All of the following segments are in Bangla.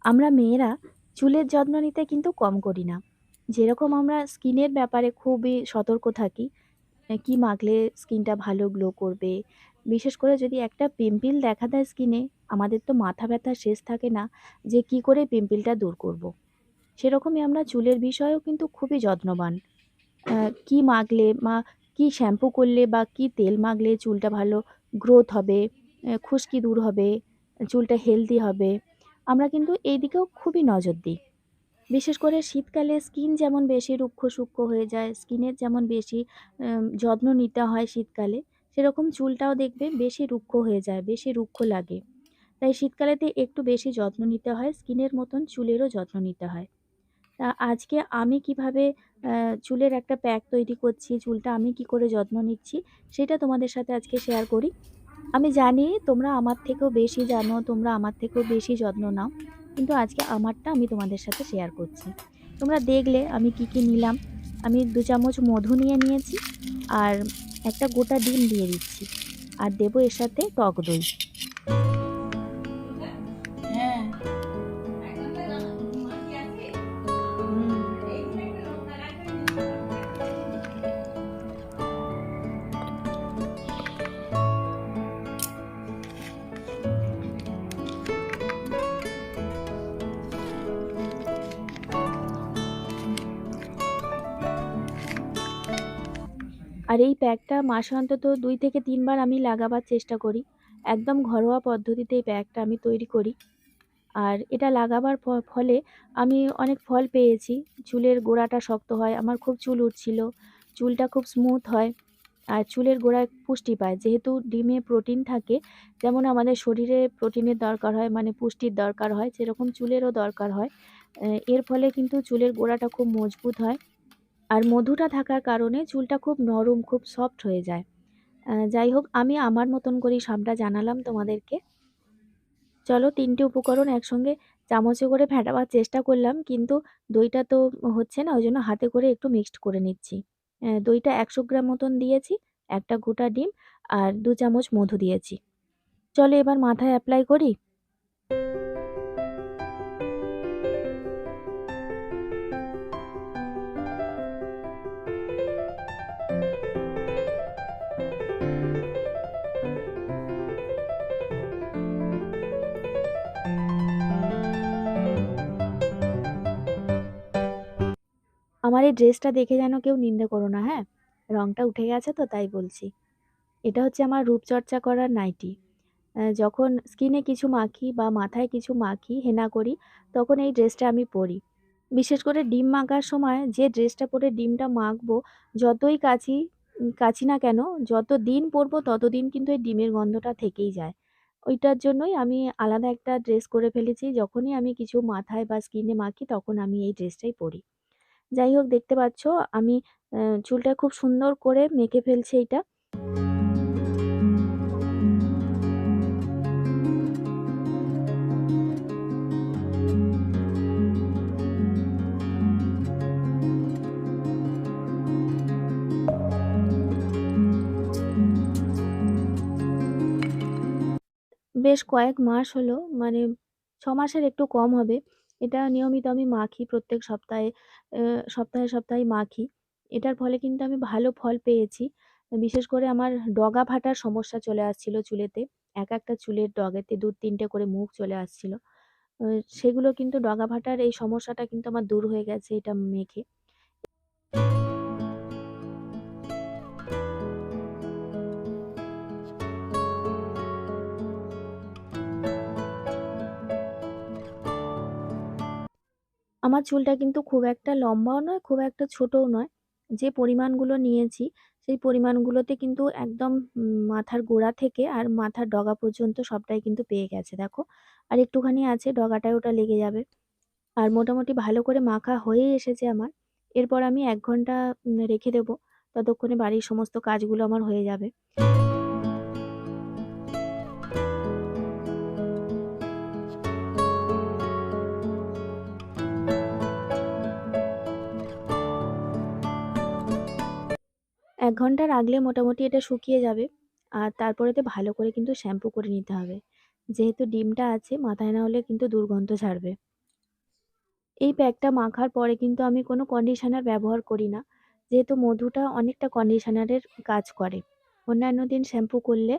আমরা মেয়েরা চুলের যত্ন নিতে কিন্তু কম করি না। যেরকম আমরা স্কিনের ব্যাপারে খুবই সতর্ক থাকি। কি মাখলে স্কিনটা ভালো গ্লো করবে। বিশেষ করে যদি একটা পিম্পল দেখা দেয় স্কিনে, আমাদের তো মাথা ব্যথার শেষ থাকে না যে কি করে পিম্পলটা দূর করব। সেরকমই আমরা চুলের বিষয়েও কিন্তু খুবই যত্নবান। কি মাখলে কি শ্যাম্পু করলে বা কি তেল মাখলে চুলটা ভালো গ্রোথ হবে, খুশকি দূর হবে, চুলটা হেলদি হবে। আমরা কিন্তু এই দিকেও খুবই নজর দিই। বিশেষ করে শীতকালে স্কিন যেমন বেশি রুক্ষ-শুষ্ক হয়ে যায়, স্কিনের যেমন বেশি যত্ন নিতে হয় শীতকালে, সেরকম চুলটাও দেখবে বেশি রুক্ষ হয়ে যায়, বেশি রুক্ষ লাগে। তাই শীতকালেতে একটু বেশি যত্ন নিতে হয়, স্কিনের মতন চুলেরও যত্ন নিতে হয়। তা আজকে আমি কিভাবে চুলের একটা প্যাক তৈরি করছি, চুলটা আমি কি করে যত্ন নিচ্ছি, সেটা তোমাদের সাথে আজকে শেয়ার করি। আমি জানি তোমরা আমার থেকেও বেশি জানো, তোমরা আমার থেকেও বেশি যত্ন নাও। কিন্তু আজকে আমারটা আমি তোমাদের সাথে শেয়ার করছি। তোমরা দেখলে আমি কি, কি নিলাম। আমি ২ চামচ মধু নিয়ে নিয়েছি আর একটা গোটা ডিম দিয়ে দিচ্ছি। আর দেবো এর সাথে টক দই। হ্যাঁ। হুম। আর এই প্যাকটা মাসে অন্তত ২ থেকে ৩ বার আমি লাগাবার চেষ্টা করি। একদম ঘরোয়া পদ্ধতিতে এই প্যাকটা আমি তৈরি করি। আর এটা লাগাবার ফলে আমি অনেক ফল পেয়েছি। চুলের গোড়াটা শক্ত হয়। আমার খুব চুল উঠছিল। চুলটা খুব স্মুথ হয়। আর চুলের গোড়ায় পুষ্টি পায়। যেহেতু ডিমে প্রোটিন থাকে, যেমন আমাদের শরীরে প্রোটিনের দরকার হয়, মানে পুষ্টির দরকার হয়, সেরকম চুলেরও দরকার হয়। এর ফলে কিন্তু চুলের গোড়াটা খুব মজবুত হয়। আর মধুটা থাকার কারণে চুলটা খুব নরম, খুব সফট হয়ে যায়। যাই হোক, আমি আমার মতন করেই সবটা জানালাম তোমাদেরকে। চলো ৩ টে উপকরণ একসঙ্গে চামচে করে ফেটাবার চেষ্টা করলাম। কিন্তু দইটা তো হচ্ছে না, ওইজন্য হাতে করে একটু মিক্সড করে নিচ্ছি। দইটা ১০০ গ্রাম মতন দিয়েছি, ১ টা গোটা ডিম আর ২ চামচ মধু দিয়েছি। চলো এবার মাথায় এপ্লাই করি। আমার এই ড্রেসটা দেখে যেন কেউ নিন্দে করো না, হ্যাঁ? রংটা উঠে গেছে তো তাই বলছি। এটা হচ্ছে আমার রূপচর্চা করার নাইটি। যখন স্কিনে কিছু মাখি বা মাথায় কিছু মাখি, হেনা করি, তখন এই ড্রেসটা আমি পরি। বিশেষ করে ডিম মাখার সময় যে ড্রেসটা পরে ডিমটা মাখবো, যতই কাছি না কেন, যতদিন পরবো ততদিন কিন্তু এই ডিমের গন্ধটা থেকেই যায়। ওইটার জন্যই আমি আলাদা একটা ড্রেস করে ফেলেছি। যখনই আমি কিছু মাথায় বা স্কিনে মাখি তখন আমি এই ড্রেসটাই পরি। যাই হোক, দেখতে পাচ্ছ আমি চুলটা খুব সুন্দর করে মেখে ফেলছি এইটা। বেশ কয়েক মাস হলো, মানে ৬ মাসের একটু কম হবে। এটা নিয়মিত আমি মাখি প্রত্যেক সপ্তাহে, সপ্তাহে মাখি। এটার ফলে কিন্তু আমি ভালো ফল পেয়েছি। বিশেষ করে আমার ডগা ফাটার সমস্যা চলে আসছিল চুলেতে। একটা চুলের ডগাতে ২-৩ টে করে মুখ চলে আসছিল। আ সেগুলো কিন্তু ডগা ফাটার এই সমস্যাটা কিন্তু আমার দূর হয়ে গেছে এটা মেখে। আমার চুলটা কিন্তু খুব একটা লম্বাও নয়, খুব একটা ছোটও নয়। যে পরিমাণগুলো নিয়েছি, সেই পরিমাণগুলোতে কিন্তু একদম মাথার গোড়া থেকে আর মাথার ডগা পর্যন্ত সবটাই কিন্তু পেয়ে গেছে দেখো। আর একটুখানি আছে, ডগাটায় ওটা লেগে যাবে। আর মোটামুটি ভালো করে মাখা হয়েই এসেছে আমার। এরপর আমি ১ ঘন্টা রেখে দেবো। ততক্ষণে বাড়ির সমস্ত কাজগুলো আমার হয়ে যাবে। ১ ঘন্টা রাখলে মোটামুটি এটা শুকিয়ে যাবে। আর তারপরেতে ভালো করে কিন্তু শ্যাম্পু করে নিতে হবে। যেহেতু ডিমটা আছে, মাথায় না হলে কিন্তু দুর্গন্ধ ছাড়বে। এই প্যাকটা মাখার পরে কিন্তু আমি কোনো কন্ডিশনার ব্যবহার করি না। যেহেতু মধুটা অনেকটা কন্ডিশনারের কাজ করে। অন্যান্য দিন শ্যাম্পু করলে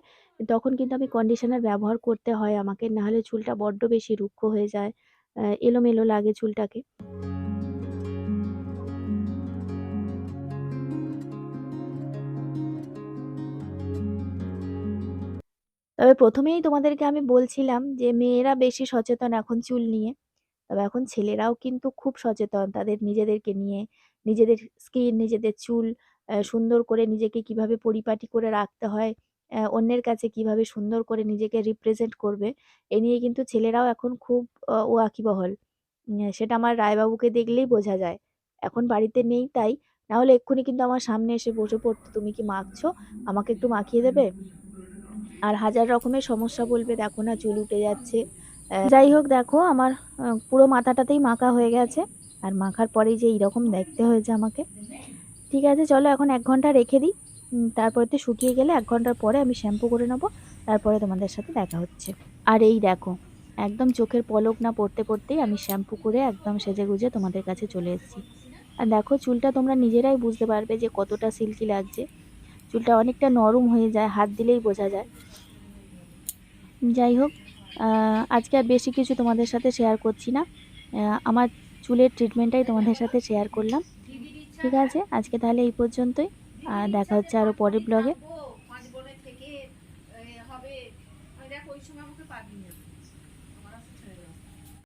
তখন কিন্তু আমি কন্ডিশনার ব্যবহার করতে হয় আমাকে। নাহলে চুলটা বড্ড বেশি রুক্ষ হয়ে যায়। এলোমেলো লাগে চুলটাকে। তবে ১ম এই তোমাদেরকে আমি বলছিলাম যে মেয়েরা বেশি সচেতন এখন চুল নিয়ে। তবে এখন ছেলেরাও কিন্তু খুব সচেতন তাদের নিজেদেরকে নিয়ে, নিজেদের স্কিন, নিজেদের চুল সুন্দর করে নিজেকে কিভাবে পরিপাটি করে রাখতে হয়, অন্যের কাছে কিভাবে সুন্দর করে নিজেকে রিপ্রেজেন্ট করবে, এ নিয়ে কিন্তু ছেলেরাও এখন খুব ওয়াকিবহল। সেটা আমার রায়বাবুকে দেখলেই বোঝা যায়। এখন বাড়িতে নেই তাই, নাহলে এক্ষুনি কিন্তু আমার সামনে এসে বসে পড়তো, "তুমি কি মাখছো? আমাকে একটু মাখিয়ে দেবে?" আর হাজার রকমের সমস্যা বলবে, "দেখো না চুল উঠে যাচ্ছে।" যাই হোক দেখো আমার পুরো মাথাটাতেই মাখা হয়ে গেছে। আর মাখার পরেই যে এইরকম দেখতে হয়েছে আমাকে। ঠিক আছে চলো এখন ১ ঘন্টা রেখে দিই। তারপরেতে শুকিয়ে গেলে ১ ঘন্টার পরে আমি শ্যাম্পু করে নেবো। তারপরে তোমাদের সাথে দেখা হচ্ছে। আর এই দেখো, একদম চোখের পলক না পড়তে, পড়তেই আমি শ্যাম্পু করে একদম সেজেগুজে তোমাদের কাছে চলে এসেছি। আর দেখো চুলটা তোমরা নিজেরাই বুঝতে পারবে যে কতটা সিল্কি লাগছে। চুলটা অনেকটা নরম হয়ে যায়, হাত দিলেই বোঝা যায়। যাই হোক, আজকে আর বেশি কিছু তোমাদের সাথে শেয়ার করছি না। আমার চুলের ট্রিটমেন্টটাই তোমাদের সাথে শেয়ার করলাম। ঠিক আছে? আজকে তাহলে এই পর্যন্তই। দেখা হচ্ছে আরো পরের ব্লগে।